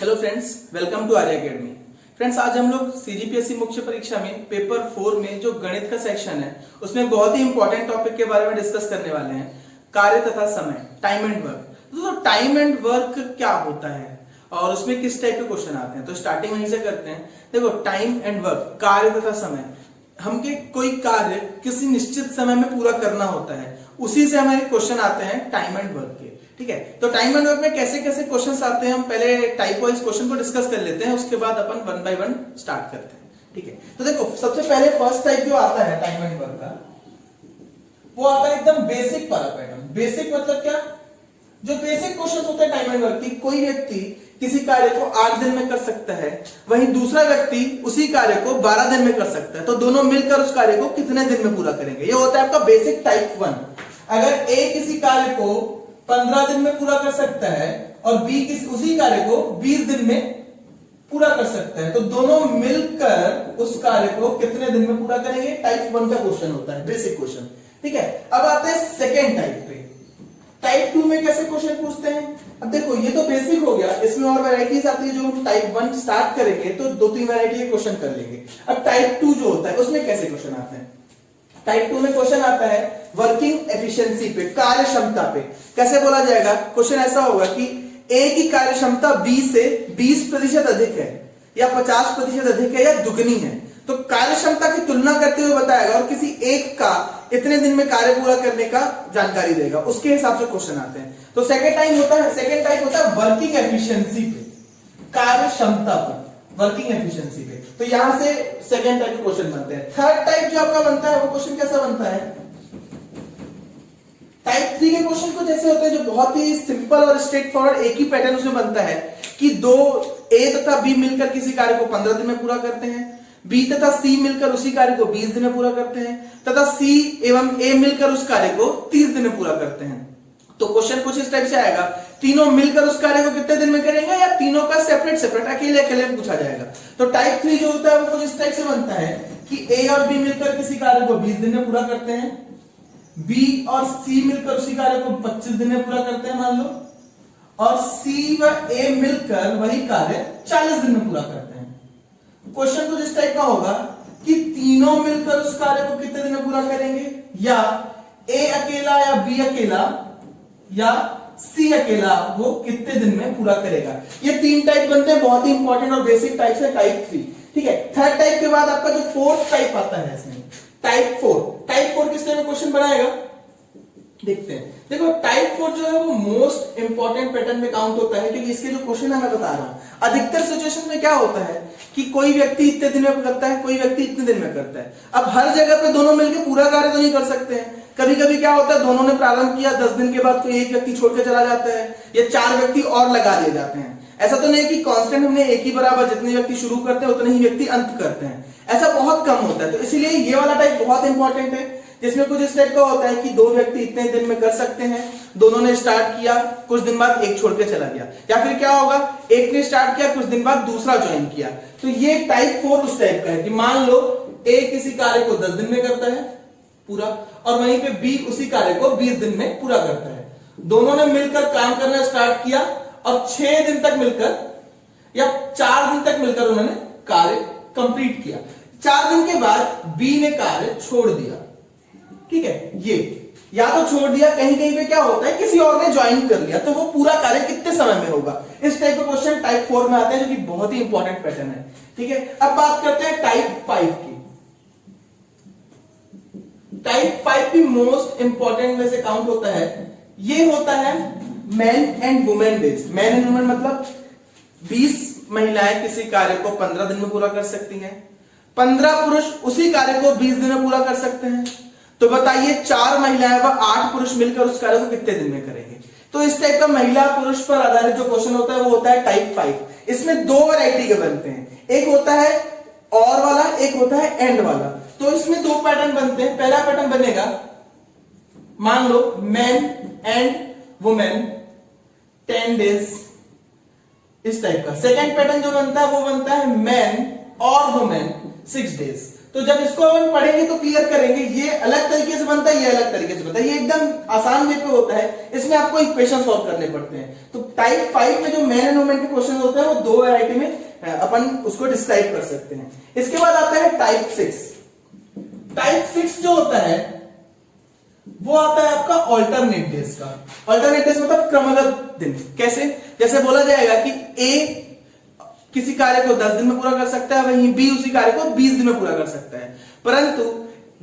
Hello friends, welcome to Arya academy. Friends, आज हम लोग सीजीपीएससी मुख्य परीक्षा में पेपर 4 में जो गणित का सेक्शन है उसमें बहुत ही इंपॉर्टेंट टॉपिक के बारे में डिस्कस करने वाले हैं, कार्य तथा समय, टाइम एंड वर्क। तो टाइम एंड वर्क क्या होता है और उसमें किस टाइप के क्वेश्चन आते हैं, तो स्टार्टिंग वहीं से करते हैं। देखो, टाइम एंड वर्क, कार्य तथा समय, हमके कोई कार्य किसी निश्चित समय में पूरा करना होता है, उसी से हमारे क्वेश्चन आते हैं टाइम एंड वर्क के। ठीक है, तो टाइम एंड वर्क में कैसे कैसे क्वेश्चंस आते हैं, हम पहले टाइप वाइज क्वेश्चन को डिस्कस कर लेते हैं, उसके बाद अपन वन बाय वन स्टार्ट करते हैं। ठीक है, तो देखो सबसे पहले फर्स्ट टाइप जो आता है टाइम एंड वर्क का, वो आता है एकदम बेसिक वाला पैटर्न। बेसिक मतलब क्या? जो बेसिक क्वेश्चन होते हैं टाइम एंड वर्क की, कोई व्यक्ति किसी कार्य को 8 दिन में कर सकता है, वहीं दूसरा व्यक्ति उसी कार्य को 12 दिन में कर सकता है, तो दोनों मिलकर उस कार्य को कितने दिन में पूरा करेंगे, ये होता है आपका बेसिक टाइप 1। अगर ए किसी कार्य को 15 दिन में पूरा कर सकता है और बी उसी कार्य को 20 दिन में पूरा कर सकता है, तो दोनों मिलकर उस कार्य को कितने दिन में पूरा करेंगे, टाइप 1 का क्वेश्चन होता है, बेसिक क्वेश्चन। ठीक है, अब आते हैं सेकेंड टाइप पे। टाइप 2 में कैसे क्वेश्चन पूछते हैं? अब देखो, ये तो बेसिक हो गया, इसमें और वैरायटीज आती है। जो हम टाइप 1 स्टार्ट करेंगे तो 2-3 वैरायटी के क्वेश्चन कर लेंगे। अब टाइप 2 जो होता है उसमें कैसे क्वेश्चन आते हैं? टाइप 2 में क्वेश्चन आता है वर्किंग एफिशिएंसी पे, कार्य क्षमता पे। कैसे बोला जाएगा? क्वेश्चन ऐसा होगा कि ए की कार्य क्षमता बी से 20% अधिक है या 50% अधिक है या दुगनी है, तो कार्य क्षमता की तुलना करते हुए बताएगा और किसी एक का इतने दिन में कार्य पूरा करने का जानकारी देगा, उसके हिसाब से क्वेश्चन आते हैं। तो सेकेंड टाइप होता है वर्किंग एफिशिएंसी पे, कार्य क्षमता पर, वर्किंग एफिशिएंसी पे। तो यहां से सेकेंड टाइप के क्वेश्चन बनते हैं। थर्ड टाइप जो आपका बनता है वो क्वेश्चन कैसा बनता है? टाइप 3 के क्वेश्चन कुछ ऐसे होते हैं जो बहुत ही सिंपल और स्ट्रेट फॉरवर्ड, एक ही पैटर्न उसमें बनता है कि दो ए तथा बी मिलकर किसी कार्य को 15 दिन में पूरा करते हैं, बी तथा सी मिलकर उसी कार्य को 20 दिन में पूरा करते हैं, तथा सी एवं ए मिलकर उस कार्य को 30 दिन में पूरा करते हैं। तो क्वेश्चन कुछ इस टाइप से आएगा, तीनों मिलकर उस कार्य को कितने दिन में करेंगे या तीनों का सेपरेट अकेले अकेले पूछा जाएगा। तो टाइप 3 जो होता है वो कुछ इस टाइप से बनता है कि ए और बी मिलकर किसी कार्य को 20 दिन में पूरा करते हैं, बी और सी मिलकर उसी कार्य को 25 दिन में पूरा करते हैं मान लो, और सी व ए मिलकर वही कार्य 40 दिन में पूरा करते हैं। क्वेश्चन कुछ इस टाइप का होगा कि तीनों मिलकर उस कार्य को कितने दिन में पूरा करेंगे, या ए अकेला या बी अकेला या सी अकेला वो कितने दिन में पूरा करेगा। ये 3 टाइप बनते हैं, बहुत ही इंपॉर्टेंट और बेसिक टाइप है टाइप 3। ठीक है, थर्ड टाइप के बाद आपका जो फोर्थ टाइप आता है इसमें टाइप 4 किस टाइप में क्वेश्चन बनाएगा देखते हैं। देखो, टाइप 4 जो है वो मोस्ट इंपॉर्टेंट पैटर्न में काउंट होता है, क्योंकि इसके जो क्वेश्चन है मैं बता रहा हूं, अधिकतर सिचुएशन में क्या होता है कि कोई व्यक्ति इतने दिन में करता है, कोई व्यक्ति इतने दिन में करता है। अब हर जगह पे दोनों मिलकर पूरा कार्य तो नहीं कर सकते हैं। कभी कभी क्या होता है, दोनों ने प्रारंभ किया, 10 दिन के बाद कोई एक व्यक्ति छोड़ के चला जाता है या 4 व्यक्ति और लगा दिए जाते हैं। ऐसा तो नहीं कि कांस्टेंट हमने एक ही बराबर जितने व्यक्ति शुरू करते हैं उतने ही व्यक्ति अंत करते हैं, ऐसा बहुत कम होता है। तो इसीलिए ये वाला टाइप बहुत इंपॉर्टेंट है, जिसमें कुछ इस टाइप का होता है कि 2 व्यक्ति इतने दिन में कर सकते हैं, दोनों ने स्टार्ट किया, कुछ दिन बाद एक छोड़ के चला गया, या फिर क्या होगा, एक ने स्टार्ट किया, कुछ दिन बाद दूसरा ज्वाइन किया। तो ये टाइप 4 उस टाइप का है कि मान लो ए किसी कार्य को 10 दिन में करता है पूरा, और वहीं पे बी उसी कार्य को 20 दिन में पूरा करता है। दोनों ने मिलकर काम करना स्टार्ट किया और 6 दिन तक मिलकर या 4 दिन तक मिलकर उन्होंने कार्य कंप्लीट किया। 4 दिन के बाद बी ने कार्य छोड़ दिया। ठीक है, ये या तो छोड़ दिया, कहीं कहीं पे क्या होता है किसी और ने ज्वाइन कर लिया, तो वो पूरा कार्य कितने समय में होगा। इस टाइप का क्वेश्चन टाइप 4 में आते हैं, जो कि बहुत ही इंपॉर्टेंट पैटर्न है। ठीक है, अब बात करते हैं टाइप 5 की। टाइप 5 भी मोस्ट इंपॉर्टेंट में से काउंट होता है। ये होता है man and women based. Man and women मतलब 20 महिलाएं किसी कार्य को 15 दिन में पूरा कर सकती हैं, 15 पुरुष उसी कार्य को 20 दिन में पूरा कर सकते हैं। तो बताइए 4 महिलाएं व 8 पुरुष मिलकर उस कार्य को कितने दिन में करेंगे। तो इस टाइप का महिला पुरुष पर आधारित जो क्वेश्चन होता है वो होता है टाइप 5। इसमें 2 वैरायटी के बनते हैं, एक होता है और वाला, एक होता है एंड वाला। तो इसमें 2 पैटर्न बनते हैं। पहला पैटर्न बनेगा, मान लो मैन एंड वुमेन 10 डेज, इस टाइप का। सेकेंड पैटर्न जो बनता है वो बनता है मैन और वुमेन 6 डेज। तो जब इसको हम पढ़ेंगे तो क्लियर करेंगे, ये अलग तरीके से बनता है, ये अलग तरीके से बनता है, ये एकदम आसान वे पे होता है, इसमें आपको इक्वेशन सॉल्व करने पड़ते हैं। तो टाइप 5 में जो मेन एंड मोमेंट के क्वेश्चन होते हैं वो दो वैरायटी में अपन उसको डिस्क्राइब कर सकते हैं। इसके बाद आता है टाइप 6। टाइप 6 जो होता है वो आता है आपका ऑल्टरनेट डेज का। ऑल्टरनेट डेज मतलब क्रमगत दिन। कैसे? जैसे बोला जाएगा कि ए किसी कार्य को 10 दिन में पूरा कर सकता है, वहीं बी उसी कार्य को 20 दिन में पूरा कर सकता है, परंतु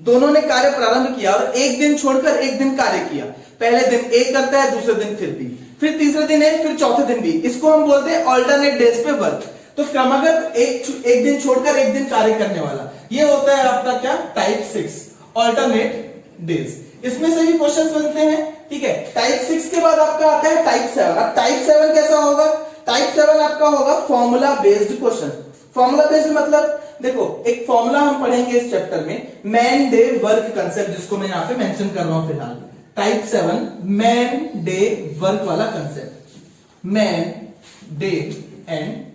दोनों ने कार्य प्रारंभ किया और एक दिन छोड़कर एक दिन कार्य किया। पहले दिन ए करता है, दूसरे दिन फिर बी, फिर तीसरे दिन ए, फिर चौथे दिन बी। इसको हम बोलते हैं ऑल्टरनेट डेज पे वर्क। तो क्रमगत एक दिन छोड़कर एक दिन कार्य करने वाला, ये होता है आपका क्या? Type 6 alternate days. इसमें से भी क्वेश्चंस बनते हैं, ठीक है। टाइप 6 के बाद आपका आता है टाइप 7। अब टाइप 7 कैसा होगा? टाइप 7 आपका होगा formula based question. Formula based मतलब देखो, एक फॉर्मूला हम पढ़ेंगे इस चैप्टर में, मैन डे वर्क कंसेप्ट, जिसको मैं यहां पे मेंशन कर रहा हूं फिलहाल। टाइप 7 मैन डे वर्क वाला concept, man day and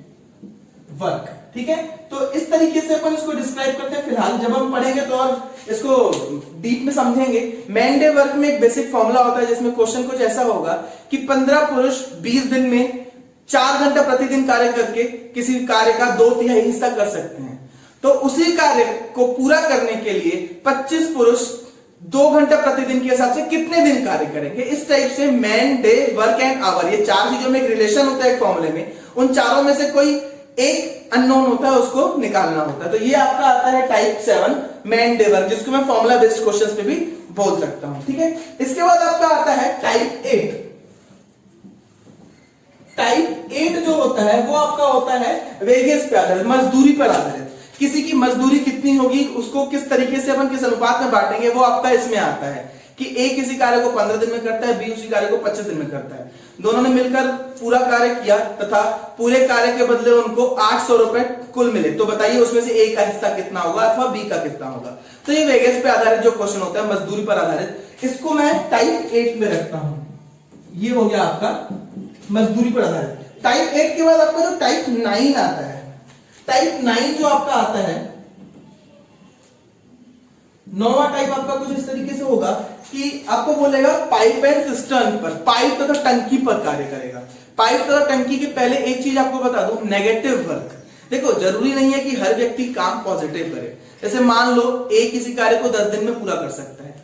work, ठीक है। तो इस तरीके से अपन इसको डिस्क्राइब करते हैं फिलहाल। जब हम पढ़ेंगे तो और इसको डीप में समझेंगे। मैन डे वर्क में एक बेसिक फॉर्मूला होता है जिसमें क्वेश्चन कुछ ऐसा होगा कि 15 पुरुष 20 दिन में 4 घंटा प्रतिदिन कार्य करके किसी कार्य का 2/3 हिस्सा कर सकते हैं। तो उसी कार्य को पूरा करने के लिए 25 पुरुष 2 घंटा प्रतिदिन के हिसाब से कितने दिन कार्य करेंगे? इस टाइप से man day work and hour, ये 4 चीजों में एक रिलेशन होता है फॉर्मूले में, उन चारों में से कोई एक अननोन होता है, उसको निकालना होता है। तो ये आपका आता है टाइप 7 मैन डे वर्क, जिसको मैं फॉर्मूला बेस्ड क्वेश्चंस पे भी बोल सकता हूं, ठीक है। इसके बाद आपका आता है टाइप 8। टाइप 8 जो होता है वो आपका होता है वेजेस पे आधारित, मजदूरी पर आधारित। किसी की मजदूरी कितनी होगी, उसको किस तरीके से अपन किस अनुपात में बांटेंगे, वो आपका इसमें आता है कि ए किसी कार्य को 15 दिन में करता है, बी उसी कार्य को 25 दिन में करता है। दोनों ने मिलकर पूरा कार्य किया तथा पूरे कार्य के बदले उनको 800 रुपए कुल मिले। तो बताइए उसमें से ए का हिस्सा कितना होगा अथवा बी का कितना होगा। तो ये वेजेस पे आधारित जो क्वेश्चन होता है, मजदूरी पर आधारित, इसको मैं टाइप 8 में रखता हूं। ये हो गया आपका मजदूरी पर आधारित। टाइप 8 के बाद आपका जो टाइप 9 आता है, टाइप 9 जो आपका आता है, 9वां टाइप आपका कुछ इस तरीके से होगा कि आपको बोलेगा पाइप एंड सिस्टर्न पर, पाइप तथा टंकी पर कार्य करेगा। पाइप तथा टंकी के पहले एक चीज आपको बता दूं, नेगेटिव वर्क। देखो जरूरी नहीं है कि हर व्यक्ति काम पॉजिटिव करे। जैसे मान लो ए किसी कार्य को 10 दिन में पूरा कर सकता है,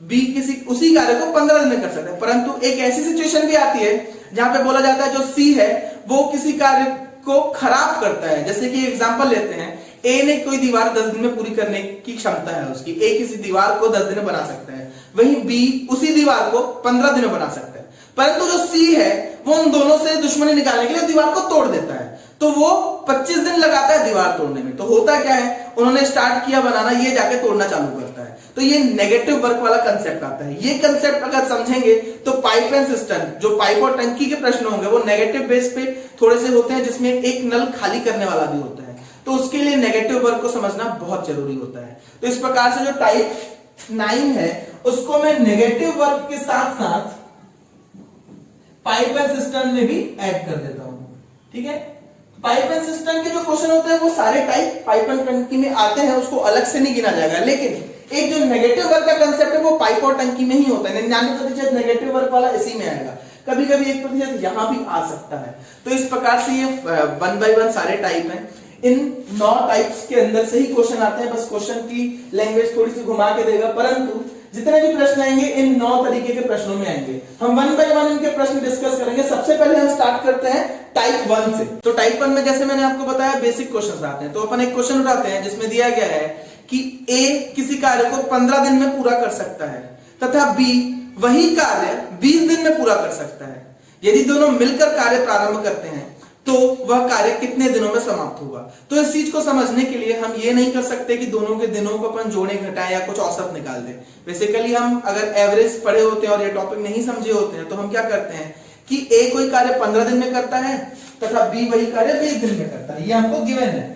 बी किसी उसी कार्य को 15 दिन में कर सकता है, परंतु एक ऐसी सिचुएशन भी आती है जहां पे बोला जाता है जो सी है वो किसी कार्य को खराब करता है। जैसे कि एग्जांपल लेते हैं, ए ने कोई दीवार 10 दिन में पूरी करने की क्षमता है उसकी, ए किसी दीवार को 10 दिन में बना सकता है, वहीं बी उसी दीवार को 15 दिन में बना सकता है, परंतु जो सी है वो उन दोनों से दुश्मनी निकालने के लिए दीवार को तोड़ देता है, तो वो 25 दिन लगाता है दीवार तोड़ने में। तो होता क्या है, उन्होंने स्टार्ट किया बनाना, ये जाके तोड़ना चालू करता है। तो ये नेगेटिव वर्क वाला कंसेप्ट आता है। ये कंसेप्ट अगर समझेंगे तो पाइप एंड सिस्टम, जो पाइप और टंकी के प्रश्न होंगे वो नेगेटिव बेस पे थोड़े से होते हैं, जिसमें एक नल खाली करने वाला भी होता है, तो उसके लिए नेगेटिव वर्क को समझना बहुत जरूरी होता है। तो इस प्रकार से जो टाइप 9 है उसको मैं नेगेटिव वर्क के साथ साथ पाइप एंड सिस्टम में भी ऐड कर देता हूं, ठीक है। पाइप एंड सिस्टम के जो क्वेश्चन होते हैं वो सारे टाइप पाइप एंड टंकी में आते हैं, उसको अलग से नहीं गिना जाएगा, लेकिन एक जो नेगेटिव वर्क का कंसेप्ट है वो पाइप और टंकी में ही होता है। 99% नेगेटिव वर्क वाला इसी में आएगा, कभी कभी 1% यहां भी आ सकता है। तो इस प्रकार से ये 1 by 1 सारे टाइप हैं। इन 9 टाइप्स के अंदर से ही क्वेश्चन आते हैं, बस क्वेश्चन की लैंग्वेज थोड़ी सी घुमा के देगा, परंतु जितने भी प्रश्न आएंगे इन 9 तरीके के प्रश्नों में आएंगे। हम 1 by 1 इनके प्रश्न डिस्कस करेंगे। सबसे पहले हम स्टार्ट करते हैं टाइप 1 से। तो टाइप 1 में जैसे मैंने आपको बताया बेसिक क्वेश्चंस आते हैं। तो अपन एक क्वेश्चन उठाते हैं जिसमें दिया गया है कि ए किसी कार्य को 15 दिन में पूरा कर सकता है तथा बी वही कार्य 20 दिन में पूरा कर सकता है। यदि दोनों मिलकर कार्य प्रारंभ करते हैं तो वह कार्य कितने दिनों में समाप्त होगा। तो इस चीज को समझने के लिए हम ये नहीं कर सकते कि दोनों के दिनों को अपन जोड़े घटाएं या कुछ औसत निकाल दें। बेसिकली हम अगर एवरेज पढ़े होते हैं और ये टॉपिक नहीं समझे होते हैं तो हम क्या करते हैं कि ए कोई कार्य 15 दिन में करता है तथा बी वही कार्य 20 दिन में करता है, ये हमको गिवन है।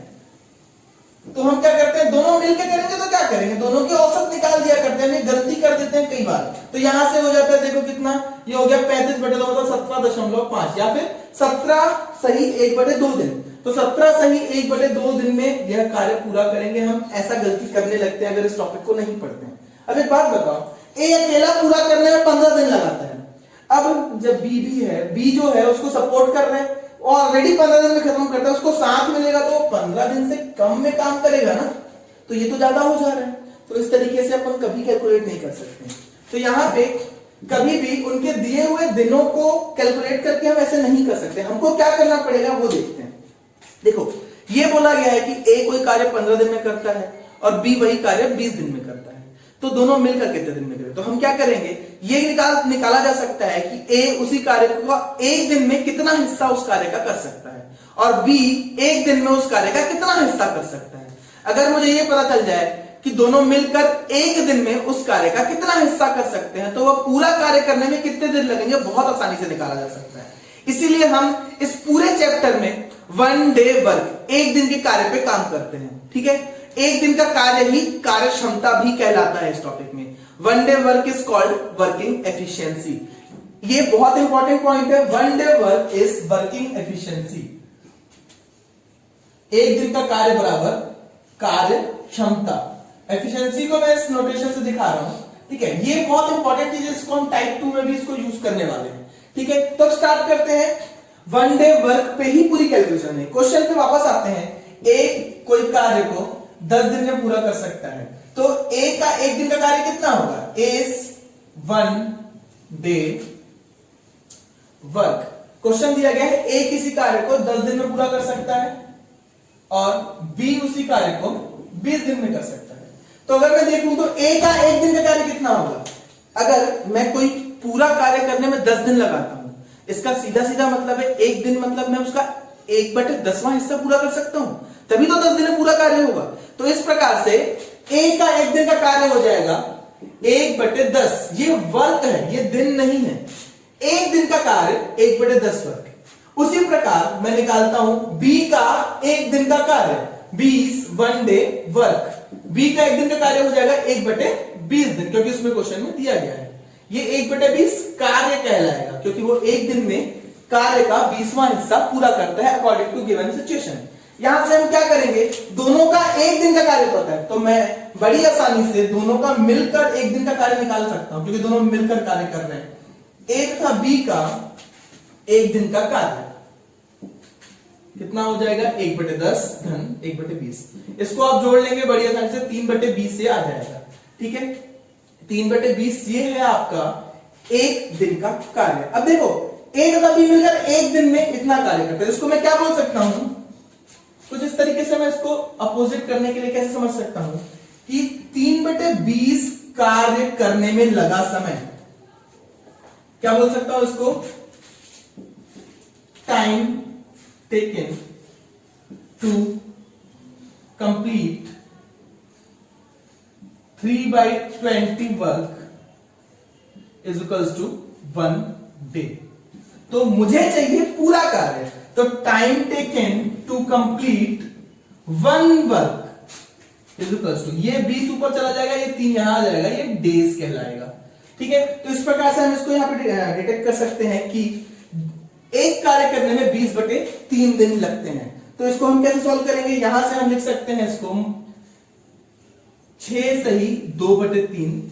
तो हम क्या करते हैं, दोनों मिलकर करेंगे तो क्या करेंगे, दोनों की औसत निकाल दिया करते हैं, गलती कर देते हैं कई बार। तो यहां से हो जाता है, देखो कितना ये हो गया 35/2 मतलब 17.5 या फिर 17 सही 1/2 दिन। तो 17 सही 1/2 दिन में यह कार्य पूरा करेंगे हम। ऐसा गलती करने लगते हैं अगर इस टॉपिक को नहीं पढ़ते हैं। अब एक बात बताओ, ए अकेला पूरा करने में 15 दिन लगाता है। अब जब बी भी है, बी जो है उसको सपोर्ट कर रहे हैं, ऑलरेडी 15 दिन में खत्म करता है, उसको साथ मिलेगा तो 15 दिन से कम में काम करेगा ना, तो ये तो ज्यादा हो जा रहा है। तो इस तरीके से अपन कभी कैलकुलेट नहीं कर सकते। तो यहां पे कभी भी उनके दिए हुए दिनों को कैलकुलेट करके हम ऐसे नहीं कर सकते। हमको क्या करना पड़ेगा वो देखते हैं। देखो, ये बोला गया है कि ए कोई कार्य 15 दिन में करता है और बी वही कार्य 20 दिन में करता है, तो दोनों मिलकर कितने दिन में करें। तो हम क्या करेंगे, ये निकाला जा सकता है कि ए उसी कार्य को एक दिन में कितना हिस्सा उस कार्य का कर सकता है और बी एक दिन में उस कार्य का कितना हिस्सा कर सकता है। अगर मुझे ये पता चल जाए कि दोनों मिलकर एक दिन में उस कार्य का कितना हिस्सा कर सकते हैं, तो वह पूरा कार्य करने में कितने दिन लगेंगे बहुत आसानी से निकाला जा सकता है। इसीलिए हम इस पूरे चैप्टर में 1 डे वर्क, एक दिन के कार्य पे काम करते हैं। ठीक है, एक दिन का कार्य ही कार्य क्षमता भी कहलाता है इस टॉपिक में। 1 day work is called working efficiency. ये बहुत इंपॉर्टेंट पॉइंट है, 1 day work is working efficiency. एक दिन का कार्य बराबर कार्य क्षमता। एफिशिएंसी को मैं इस नोटेशन से दिखा रहा हूं। ठीक है, ये बहुत इंपॉर्टेंट चीज है, इसको हम टाइप 2 में भी इसको यूज करने वाले हैं। ठीक है, तो स्टार्ट करते हैं। 1 डे वर्क पे ही पूरी कैलकुलेशन है। क्वेश्चन पे वापस आते हैं। एक कोई कार्य को 10 दिन में पूरा कर सकता है, तो ए का एक दिन का कार्य कितना होगा, इज 1 डे वर्क। क्वेश्चन दिया गया है ए किसी कार्य को 10 दिन में पूरा कर सकता है और बी उसी कार्य को 20 दिन में कर सकता है। तो अगर मैं देखूं तो ए का एक दिन का कार्य कितना होगा। अगर मैं कोई पूरा कार्य करने में 10 दिन लगाता हूं, इसका सीधा सीधा मतलब है एक दिन मतलब मैं उसका 1/10वां हिस्सा पूरा कर सकता हूं, तभी तो 10 दिन में पूरा कार्य होगा। तो इस प्रकार से ए का एक दिन का कार्य हो जाएगा 1/10। ये वर्क है, ये दिन नहीं है। एक दिन का कार्य 1/10 वर्क। उसी प्रकार मैं निकालता हूं बी का एक दिन का कार्य 1 डे वर्क। बी का एक दिन का कार्य हो जाएगा 1/20 दिन, क्योंकि उसमें क्वेश्चन में दिया गया है। ये 1/20 कार्य कहलाएगा, क्योंकि वो एक दिन में कार्य का 20वां हिस्सा पूरा करता है अकॉर्डिंग टू गिवन सिचुएशन। यहां से हम क्या करेंगे, दोनों का एक दिन का कार्य पता है, तो मैं बड़ी आसानी से दोनों का मिलकर एक दिन का कार्य निकाल सकता हूं, क्योंकि दोनों मिलकर कार्य कर रहे हैं। ए तथा बी का एक दिन का कार्य कितना हो जाएगा, 1/10 धन 1/20। इसको आप जोड़ लेंगे बड़ी आसानी से, 3/20 से आ जाएगा। ठीक है, 3/20 ये है आपका एक दिन का कार्य। अब देखो, ए तथा बी मिलकर एक दिन में इतना कार्य करते हैं। इसको मैं क्या बोल सकता हूं, कुछ इस तरीके से मैं इसको अपोजिट करने के लिए कैसे समझ सकता हूं कि 3/20 कार्य करने में लगा समय, क्या बोल सकता हूं इसको, time taken to complete 3/20 work is equals to 1 day. तो मुझे चाहिए पूरा कार्य, तो time taken to complete 1 work is equals to, ये 20 ऊपर चला जाएगा, ये 3 यहां आ जाएगा, ये डेज कहलाएगा। ठीक है, तो इस प्रकार से हम इसको यहां पे डिटेक्ट कर सकते हैं कि एक कार्य करने में 20/3 दिन लगते हैं। तो इसको हम कैसे सॉल्व करेंगे, यहां से हम लिख सकते हैं इसको 6 सही 2/3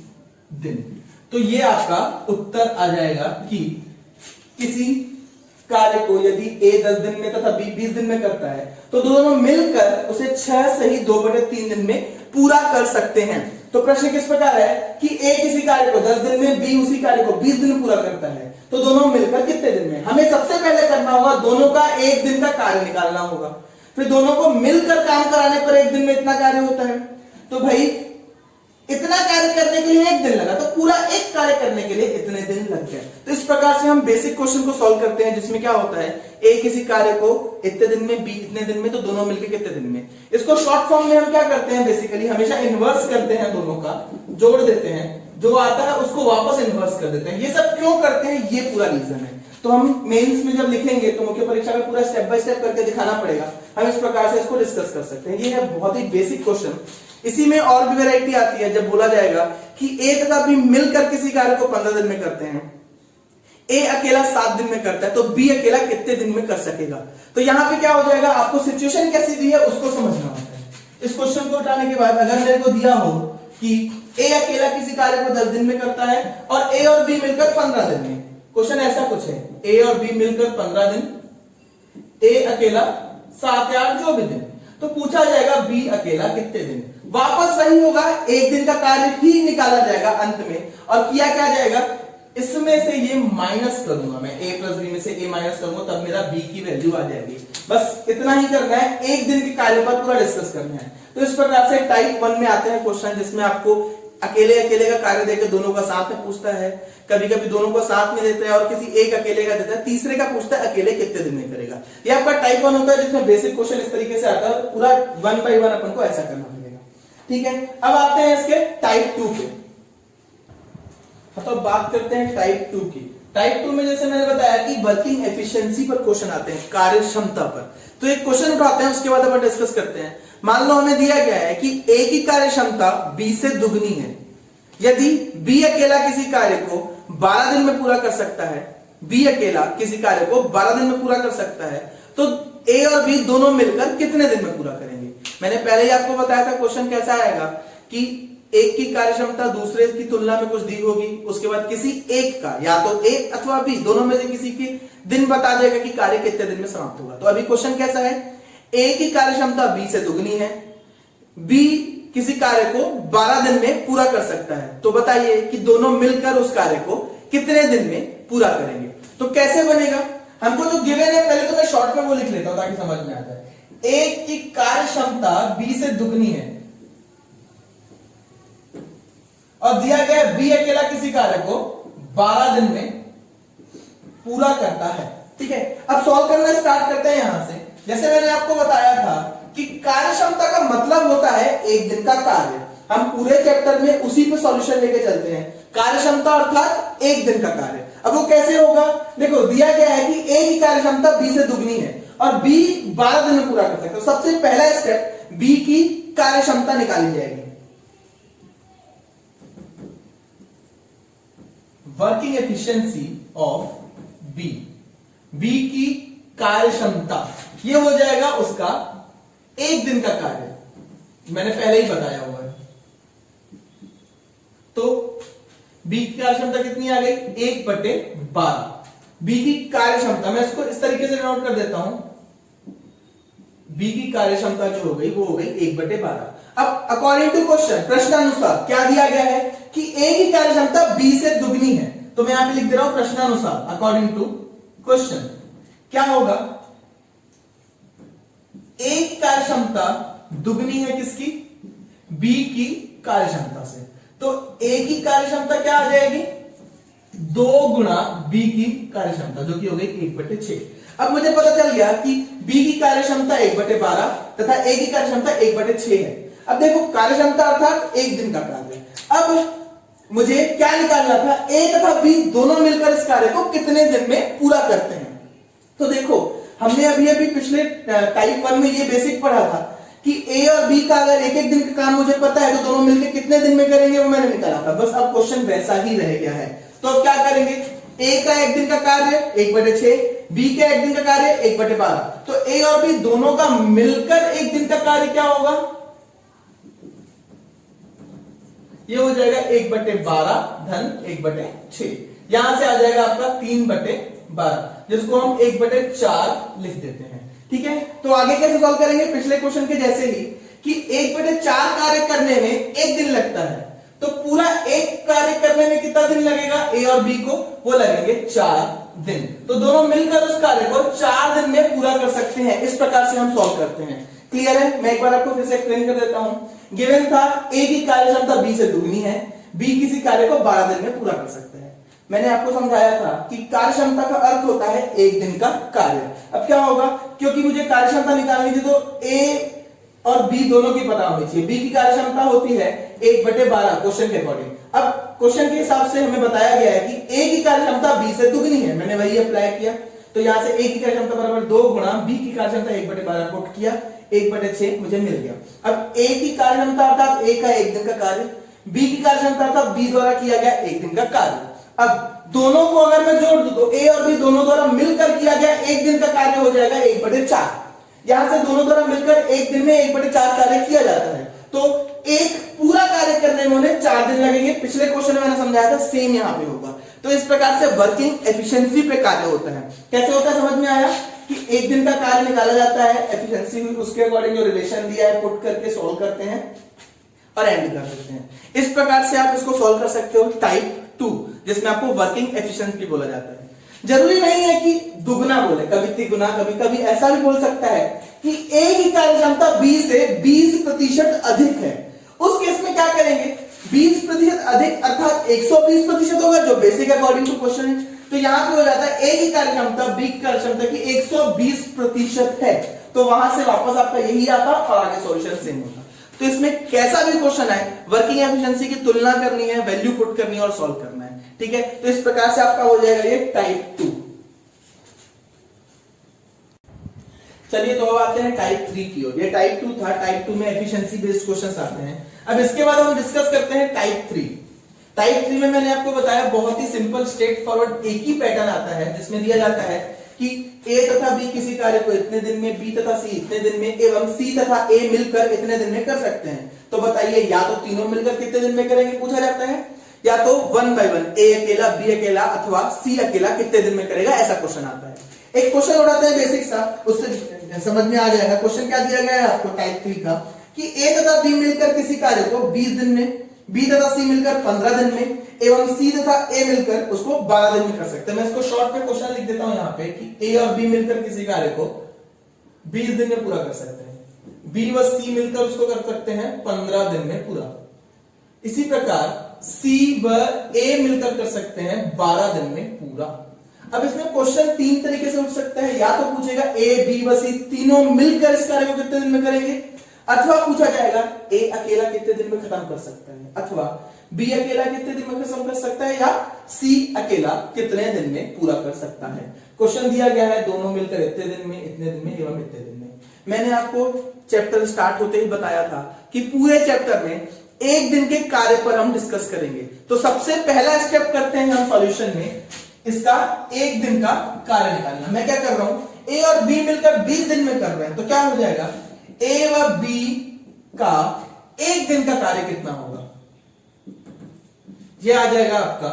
दिन। तो ये आपका उत्तर आ जाएगा कि किसी कार्य को यदि ए 10 दिन में तथा बी 20 दिन में करता है, तो दोनों मिलकर उसे 6 सही 2/3 दिन में पूरा कर सकते हैं। तो प्रश्न किस प्रकार है कि ए किसी कार्य को 10 दिन में, बी उसी कार्य को 20 दिन में पूरा करता है, तो दोनों मिलकर कितने दिन में। हमें सबसे पहले करना होगा दोनों का एक दिन का कार्य निकालना होगा, फिर दोनों को मिलकर काम कराने पर एक दिन में इतना कार्य होता है। तो भाई इतना कार्य करने के लिए एक दिन लगा, तो पूरा एक कार्य करने के लिए इतने दिन लग गए। तो इस प्रकार से हम बेसिक क्वेश्चन को सॉल्व करते हैं, जिसमें क्या होता है, ए किसी कार्य को इतने दिन में, बी इतने दिन में, तो दोनों मिलकर कितने दिन में। इसको शॉर्ट फॉर्म में हम क्या करते हैं, बेसिकली हमेशा इनवर्स करते हैं, दोनों का जोड़ देते हैं, जो आता है उसको वापस इनवर्स कर देते हैं। ये सब क्यों करते हैं, ये पूरा रीजन है। तो हम मेंस में जब लिखेंगे तो मुख्य परीक्षा में पूरा स्टेप बाय स्टेप करके दिखाना पड़ेगा। हम इस प्रकार से इसको डिस्कस कर सकते हैं। ये है बहुत ही बेसिक क्वेश्चन। इसी में और भी वैरायटी आती है जब बोला जाएगा कि ए तथा बी मिलकर किसी कार्य को 15 दिन में करते हैं। ए अकेला 7 दिन में करता है, तो बी अकेला कितने दिन में कर सकेगा। तो यहां पे क्या हो जाएगा, आपको सिचुएशन कैसी दी है उसको समझना होता है। इस क्वेश्चन को उठाने के बाद अगर मेरे को दिया हो कि ए अकेला किसी कार्य को 10 दिन में करता है और ए और बी मिलकर 15 दिन में, क्वेश्चन ऐसा कुछ है, ए और बी मिलकर 15 दिन, ए अकेला 7 या 8 जो भी दिन, तो पूछा जाएगा बी अकेला कितने दिन। वापस वही होगा, एक दिन का कार्य ही निकाला जाएगा अंत में, और किया क्या जाएगा, इसमें से ये माइनस करूंगा मैं, a प्लस बी में से a माइनस करूंगा, तब मेरा b की वैल्यू आ जाएगी। बस इतना ही करना है, एक दिन के कार्य पर पूरा डिस्कस करना है। तो इस प्रकार से टाइप 1 में आते हैं क्वेश्चन, जिसमें आपको अकेले अकेले का कार्य देकर दोनों का साथ में पूछता है, कभी कभी दोनों को साथ में देता है और किसी एक अकेले का देता है, तीसरे का पूछता है अकेले कितने दिन में करेगा। ये आपका टाइप 1 होता है, जिसमें बेसिक क्वेश्चन इस तरीके से आता है, पूरा 1 बाय 1 अपन को ऐसा करना पड़ेगा। ठीक है, अब आते हैं इसके टाइप 2 पे। तो बात करते हैं टाइप 2 की। टाइप 2 में जैसे मैंने बताया कि वर्किंग एफिशिएंसी पर क्वेश्चन आते हैं, कार्य क्षमता पर। तो एक क्वेश्चन उठाते हैं, उसके बाद अपन डिस्कस करते हैं। मान लो हमें दिया गया है कि ए की कार्य क्षमता बी से दुगनी है। यदि बी अकेला किसी कार्य को 12 दिन में पूरा कर सकता है, बी अकेला किसी कार्य को 12 दिन में पूरा कर सकता है, तो ए और बी दोनों मिलकर कितने दिन में पूरा करेंगे। मैंने पहले ही आपको बताया था क्वेश्चन कैसा आएगा कि एक की कार्य क्षमता दूसरे की तुलना में कुछ दी होगी, उसके बाद किसी एक का, या तो ए अथवा बी, दोनों में से किसी के दिन बता देगा कि कार्य कितने दिन में समाप्त होगा। तो अभी क्वेश्चन कैसा है, ए की कार्य क्षमता बी से दुगनी है, बी किसी कार्य को 12 दिन में पूरा कर सकता है, तो बताइए कि दोनों मिलकर उस कार्य को कितने दिन में पूरा करेंगे। तो कैसे बनेगा, हमको जो गिवन है, पहले तो मैं शॉर्ट में वो लिख लेता हूं ताकि समझ में आ जाए। ए की कार्य क्षमता बी से दुगनी है और दिया गया बी अकेला किसी कार्य को 12 दिन में पूरा करता है। ठीक है, अब सॉल्व करना स्टार्ट करते हैं यहां से। जैसे मैंने आपको बताया था कि कार्य क्षमता का मतलब होता है एक दिन का कार्य। हम पूरे चैप्टर में उसी पे सॉल्यूशन लेके चलते हैं, कार्य क्षमता अर्थात एक दिन का कार्य। अब वो कैसे होगा, देखो दिया गया है कि ए की कार्य क्षमता बी से दुगनी है और बी 12 दिन में पूरा कर सकता है। तो सबसे पहला स्टेप, बी की कार्य क्षमता निकाली जाएगी। Working efficiency of B, B की कार्य क्षमता, ये हो जाएगा उसका एक दिन का कार्य, मैंने पहले ही बताया हुआ है। तो बी की कार्य क्षमता कितनी आ गई, 1/12। बी की कार्य क्षमता, मैं इसको इस तरीके से नोट कर देता हूं, बी की कार्य क्षमता जो हो गई वो हो गई 1/12। अब अकॉर्डिंग टू क्वेश्चन, प्रश्नानुसार क्या दिया गया है कि ए की कार्य क्षमता बी से दुगनी है, तो मैं यहां पे लिख दे रहा हूं प्रश्नानुसार, अकॉर्डिंग टू क्वेश्चन क्या होगा, ए की कार्य क्षमता दुगनी है किसकी, बी की कार्य क्षमता से। तो ए की कार्य क्षमता क्या आ जाएगी, 2 गुणा बी की कार्य क्षमता, जो कि हो गई 1/6। अब मुझे पता चल गया कि बी की कार्य क्षमता 1/12 तथा ए की कार्य क्षमता 1/6 है। अब देखो कार्य क्षमता अर्थात एक दिन का कार्य। अब मुझे क्या निकालना था, ए तथा बी दोनों मिलकर इस कार्य को कितने दिन में पूरा करते हैं। तो देखो हमने अभी पिछले टाइप 1 में ये बेसिक पढ़ा था कि ए और बी का अगर एक एक दिन का काम मुझे पता है तो दोनों मिलकर कितने दिन में करेंगे, वो मैंने निकाला था। बस अब क्वेश्चन वैसा ही रह गया है। तो अब क्या करेंगे, ए का एक दिन का कार्य 1/6, बी का एक दिन का कार्य 1/12। तो ए और बी दोनों का मिलकर एक दिन का कार्य क्या होगा, ये हो जाएगा 1/12 धन 1/6। यहां से आ जाएगा आपका 3/12, जिसको हम 1/4 लिख देते हैं। ठीक है, तो आगे कैसे सॉल्व करेंगे, पिछले क्वेश्चन के जैसे ही कि 1/4 कार्य करने में एक दिन लगता है, तो पूरा एक कार्य करने में कितना दिन लगेगा ए और बी को, वो लगेंगे 4 दिन। तो दोनों मिलकर उस कार्य को 4 दिन में पूरा कर सकते हैं। इस प्रकार से हम सॉल्व करते हैं। क्लियर है, मैं एक बार आपको फिर से एक्सप्लेन कर देता हूं। गिवन था ए की कार्य क्षमता बी से दुगनी है, बी किसी कार्य को 12 दिन में पूरा कर सकता है। मैंने आपको समझाया था कि कार्य क्षमता का अर्थ होता है एक दिन का कार्य। अब क्या होगा, क्योंकि मुझे कार्य क्षमता निकालनी थी तो ए और बी दोनों की पता होनी चाहिए। बी की कार्य क्षमता होती है 1/12 क्वेश्चन के अकॉर्डिंग। अब क्वेश्चन के हिसाब से हमें बताया गया है कि ए की कार्य क्षमता बी से दुगनी है, मैंने वही अप्लाई किया। तो यहां से ए की कार्य क्षमता बराबर 2 गुणा बी की कार्य क्षमता 1/12 पुट किया, 1/6 मुझे मिल गया। अब ए की कार्य क्षमता अर्थात ए का एक दिन का कार्य, बी की कार्य क्षमता अर्थात बी द्वारा किया गया एक दिन का कार्य। अब दोनों को अगर मैं जोड़ दूं तो ए और बी दोनों द्वारा मिलकर किया गया एक दिन का कार्य हो जाएगा 1/4। यहां से दोनों द्वारा मिलकर एक दिन में 1/4 कार्य किया जाता है, तो एक पूरा कार्य करने में उन्हें 4 दिन लगेंगे। पिछले क्वेश्चन में मैंने समझाया था, सेम यहां पे होगा। तो इस प्रकार से वर्किंग एफिशिएंसी पे कार्य होता है। कैसे होता है समझ में आया कि एक दिन का कार्य निकाला जाता है, एफिशिएंसी उसके अकॉर्डिंग जो रिलेशन दिया है पुट करके सॉल्व करते हैं और एंड कर देते हैं। इस प्रकार से आप इसको सॉल्व कर सकते हो टाइप 2, जिसमें आपको वर्किंग एफिशिएंसी बोला जाता है। जरूरी नहीं है कि दुगना बोले, कभी तिगुना, कभी कभी ऐसा भी बोल सकता है कि ए की कार्य क्षमता बी से 20% अधिक है। उस केस में क्या करेंगे, 20% अधिक अर्थात 120% होगा, जो बेसिक अकॉर्डिंग टू क्वेश्चन है। तो यहां पे हो जाता है ए की कार्य क्षमता बी की कार्य क्षमता की 120% है, तो वहां से वापस आपका यही आता और आगे सॉल्यूशन सेम होता। तो इसमें कैसा भी क्वेश्चन आए, वर्किंग एफिशिएंसी की तुलना करनी है, वैल्यू पुट करनी है और सॉल्व करना है। ठीक है, तो इस प्रकार से आपका हो जाएगा ये टाइप 2। चलिए तो अब आते हैं टाइप 3 की ओर। ये टाइप 2 था, टाइप 2 में एफिशिएंसी बेस्ड क्वेश्चंस आते हैं। अब इसके बाद हम डिस्कस करते हैं टाइप 3। टाइप 3 में मैंने आपको बताया बहुत ही सिंपल स्ट्रेट फॉरवर्ड एक ही पैटर्न आता है, जिसमें दिया जाता है कि ए तथा बी किसी कार्य को इतने दिन में, बी तथा सी इतने दिन में एवं सी तथा ए मिलकर इतने दिन में कर सकते हैं। तो बताइए या तो तीनों मिलकर कितने दिन में करेंगे पूछा जाता है, या तो 1 by 1 ए अकेला, बी अकेला अथवा सी अकेला कितने दिन में करेगा, ऐसा क्वेश्चन आता है। एक क्वेश्चन उठाते हैं बेसिक सा, उससे समझ में आ जाएगा। क्वेश्चन क्या दिया गया है आपको टाइप 3 का कि ए तथा बी मिलकर किसी कार्य को 20 दिन में, बी तथा सी मिलकर 15 दिन में एवं सी तथा ए मिलकर उसको 12 दिन में कर सकते हैं। मैं इसको शॉर्ट में क्वेश्चन लिख देता हूं यहां पे कि ए और बी मिलकर किसी कार्य को 20 दिन में पूरा कर सकते हैं, बी व सी मिलकर उसको कर सकते हैं 15 दिन में पूरा। इसी प्रकार सी व ए मिलकर कर सकते हैं 12 दिन में पूरा। अब इसमें क्वेश्चन 3 तरीके से उठ सकता है, या तो पूछेगा ए बी व सी तीनों मिलकर इस कार्य को कितने दिन में करेंगे, अथवा पूछा जाएगा ए अकेला कितने दिन में खत्म कर सकता है, अथवा बी अकेला कितने दिन में खत्म कर सकता है, या सी अकेला कितने दिन में पूरा कर सकता है। क्वेश्चन दिया गया है दोनों मिलकर इतने दिन में, इतने दिन में एवं इतने दिन में। मैंने आपको चैप्टर स्टार्ट होते ही बताया था कि पूरे चैप्टर में एक दिन के कार्य पर हम डिस्कस करेंगे। तो सबसे पहला स्टेप करते हैं हम सॉल्यूशन में, इसका एक दिन का कार्य निकालना। मैं क्या कर रहा हूं, ए और बी मिलकर 20 दिन में कर रहे हैं, तो क्या हो जाएगा ए व बी का एक दिन का कार्य कितना होगा, यह आ जाएगा आपका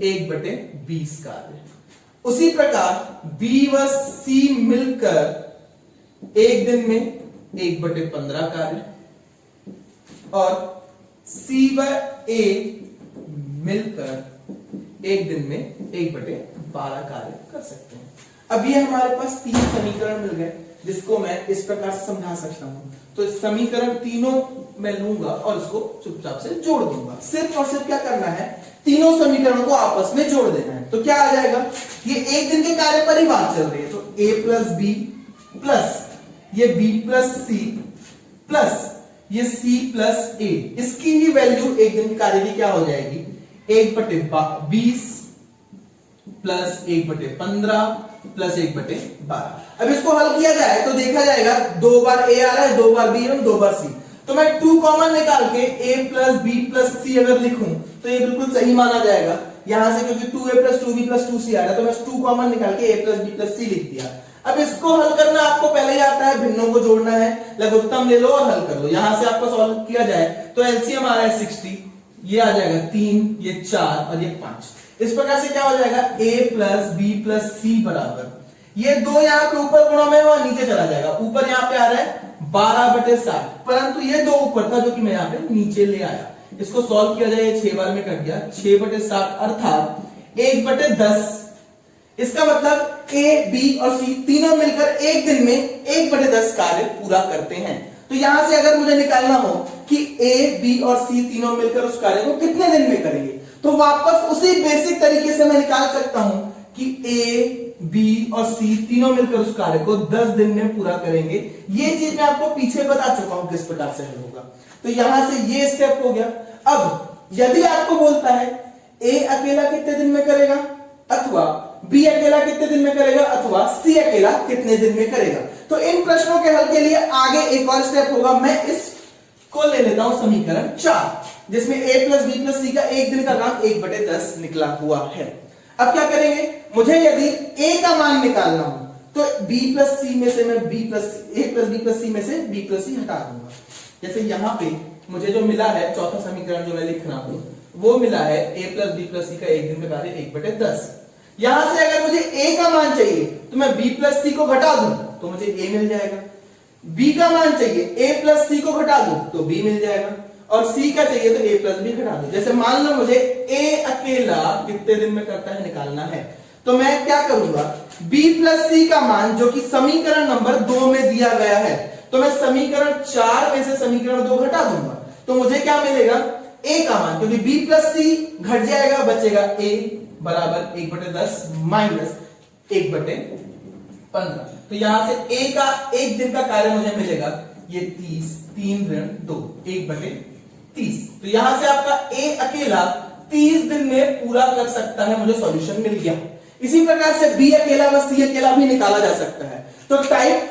1/20 कार्य। उसी प्रकार बी व सी मिलकर एक दिन में 1/15 कार्य और सी व ए मिलकर एक दिन में 1/12 कार्य कर सकते हैं। अब ये हमारे पास 3 समीकरण मिल गए, जिसको मैं इस प्रकार से समझा सकता हूं। तो समीकरण तीनों मैं लूंगा और इसको चुपचाप से जोड़ दूंगा। सिर्फ और सिर्फ क्या करना है, तीनों समीकरणों को आपस में जोड़ देना है। तो क्या आ जाएगा, ये एक दिन के कार्य पर ही बात चल रही है, तो a प्लस बी प्लस ये b प्लस सी प्लस ये c प्लस a, इसकी ही वैल्यू एक दिन के कार्य की क्या हो जाएगी, 1/20 प्लस 1/15 प्लस 1/12। अब इसको हल किया जाए तो देखा जाएगा 2 बार a आ रहा है, 2 बार b और 2 बार c। तो मैं 2 कॉमन निकाल के a plus b plus c अगर लिखूं तो ये बिल्कुल सही माना जाएगा यहां से, क्योंकि 2a plus 2b plus 2c आ रहा है। तो मैं 2 कॉमन निकाल के a plus b plus c लिख दिया। अब इसको हल करना आपको पहले ही आता है, भिन्नों को जोड़ना है, लघुत्तम ले लो और हल कर लो। यहां से आपको सॉल्व किया जाए तो एलसीएम आ रहा है 60, ये आ जाएगा 3, ये 4 और ये 5। इस प्रकार से क्या हो जाएगा, a प्लस बी प्लस सी बराबर ये 2 यहाँ पे ऊपर गुणा में और नीचे चला जाएगा। ऊपर यहाँ पे आ रहा है 12/60, परंतु ये 2 ऊपर था जो कि मैं यहाँ पे नीचे ले आया। इसको सॉल्व किया जाए, 6 बार में कट गया, 6/60 अर्थात 1/10। इसका मतलब a, b और c तीनों मिलकर एक दिन में 1/10 कार्य पूरा करते हैं। तो यहां से अगर मुझे निकालना हो कि a, b और c तीनों मिलकर उस कार्य को कितने दिन में करेंगे, तो वापस उसी बेसिक तरीके से मैं निकाल सकता हूं कि a, b और c तीनों मिलकर उस कार्य को 10 दिन में पूरा करेंगे। ये चीज मैं आपको पीछे बता चुका हूं किस प्रकार से हल होगा। तो यहां से ये स्टेप हो गया। अब यदि आपको बोलता है a अकेला कितने दिन में करेगा, अथवा बी अकेला कितने दिन में करेगा, अथवा सी अकेला कितने दिन में करेगा, तो इन प्रश्नों के हल के लिए आगे एक और स्टेप होगा। मैं इस को ले लेता हूं समीकरण 4, जिसमें a प्लस बी प्लस सी का एक दिन का काम 1/10 निकला हुआ है। अब क्या करेंगे, मुझे यदि a का मान निकालना हो तो b प्लस सी में से मैं a प्लस बी प्लस सी में से b प्लस सी हटा दूंगा। जैसे यहां पे मुझे जो मिला है चौथा समीकरण जो मैं लिख रहा हूं वो मिला है a प्लस बी प्लस सी का एक दिन का कार्य 1/10। यहां से अगर मुझे a का मान चाहिए तो मैं b प्लस सी को घटा दूं तो मुझे a मिल जाएगा। b का मान चाहिए a प्लस सी को घटा दूं तो b मिल जाएगा, और c का चाहिए तो a प्लस बी घटा दूं। जैसे मान लो मुझे a अकेला कितने दिन में करता है निकालना है, तो मैं क्या करूंगा, b प्लस सी का मान जो कि समीकरण नंबर 2 में दिया गया है, तो मैं समीकरण 4 में से समीकरण 2 घटा दूंगा तो मुझे क्या मिलेगा, a का मान, क्योंकि b प्लस सी घट जाएगा, बचेगा a बराबर 1/10 माइनस 1/15। तो यहां से a का एक दिन का कार्य मुझे मिलेगा ये 30, 3 ऋण 2, 1/30। तो यहां से आपका a अकेला 30 दिन में पूरा कर सकता है, मुझे सॉल्यूशन मिल गया। इसी प्रकार से b अकेला व c अकेला भी निकाला जा सकता है। तो टाइप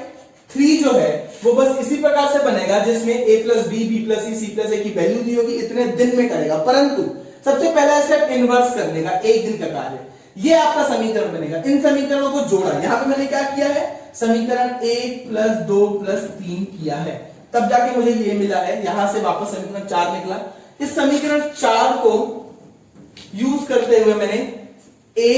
3 जो है वो बस इसी प्रकार से बनेगा जिसमें a plus B, B plus C, C plus A की वैल्यू दी होगी, इतने दिन में करेगा। परंतु सबसे पहला स्टेप इनवर्स करने का, एक दिन का कार्य, ये आपका समीकरण बनेगा। इन समीकरणों को जोड़ा, यहां पे मैंने क्या किया है, समीकरण 1 प्लस 2 प्लस 3 किया है, तब जाके मुझे ये मिला है। यहां से वापस समीकरण 4 निकला। इस समीकरण 4 को यूज करते हुए मैंने a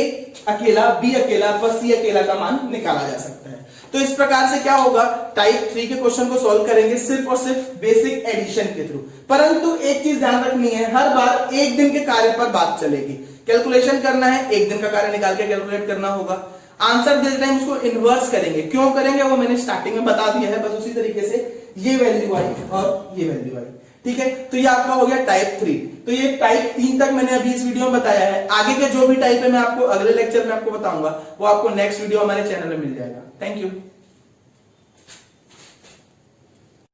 अकेला, b अकेला व c अकेला का मान निकाला जा सकता है। तो इस प्रकार से क्या होगा, टाइप 3 के क्वेश्चन को सॉल्व करेंगे सिर्फ और सिर्फ बेसिक एडिशन के थ्रू। परंतु एक चीज ध्यान रखनी है, हर बार एक दिन के कार्य पर बात चलेगी। कैलकुलेशन करना है, एक दिन का कार्य निकाल के कैलकुलेट करना होगा। आंसर देते टाइम उसको इन्वर्स करेंगे, क्यों करेंगे वो मैंने स्टार्टिंग में बता दिया है। बस उसी तरीके से ये वैल्यू आई और ये वैल्यू आई, ठीक है। तो ये आपका हो गया टाइप 3। तो ये टाइप 3 तक मैंने अभी इस वीडियो में बताया है। आगे के जो भी टाइप है मैं आपको अगले लेक्चर में आपको बताऊंगा, वो आपको नेक्स्ट वीडियो हमारे चैनल में मिल जाएगा। Thank you.